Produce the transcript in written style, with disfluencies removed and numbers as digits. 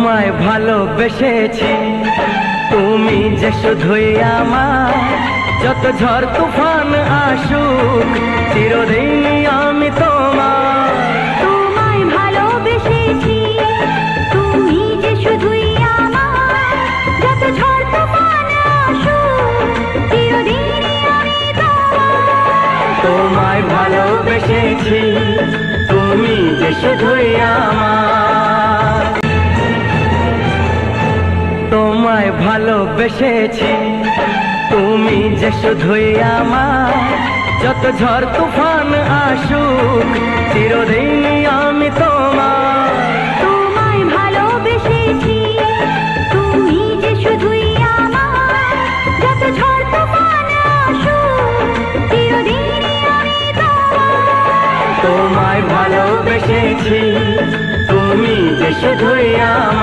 তোমায় ভালোবেসেছি, তুমি যে শুধুই আমার। যত ঝড় তুফান আসুক, চিরদিন আমি তোমার। তোমায় ভালোবেসেছি, তুমি যে শুধুই আমার। যত ঝড় তুফান আসুক, চিরদিন আমি তোমার। তোমায় ভালোবেসেছি, তুমি যে শুধুই আমার। তোমায় ভালোবেসেছি, তুমি যে শুধুই আমার। যত ঝড় তুফান আসুক, চিরদিন আমি তোমার। তোমায় ভালোবেসেছি, তুমি যে শুধুই আমার। যত ঝড় তুফান আসুক, চিরদিন আমি তোমার। তোমায় ভালোবেসেছি, তুমি যে শুধুই আমার।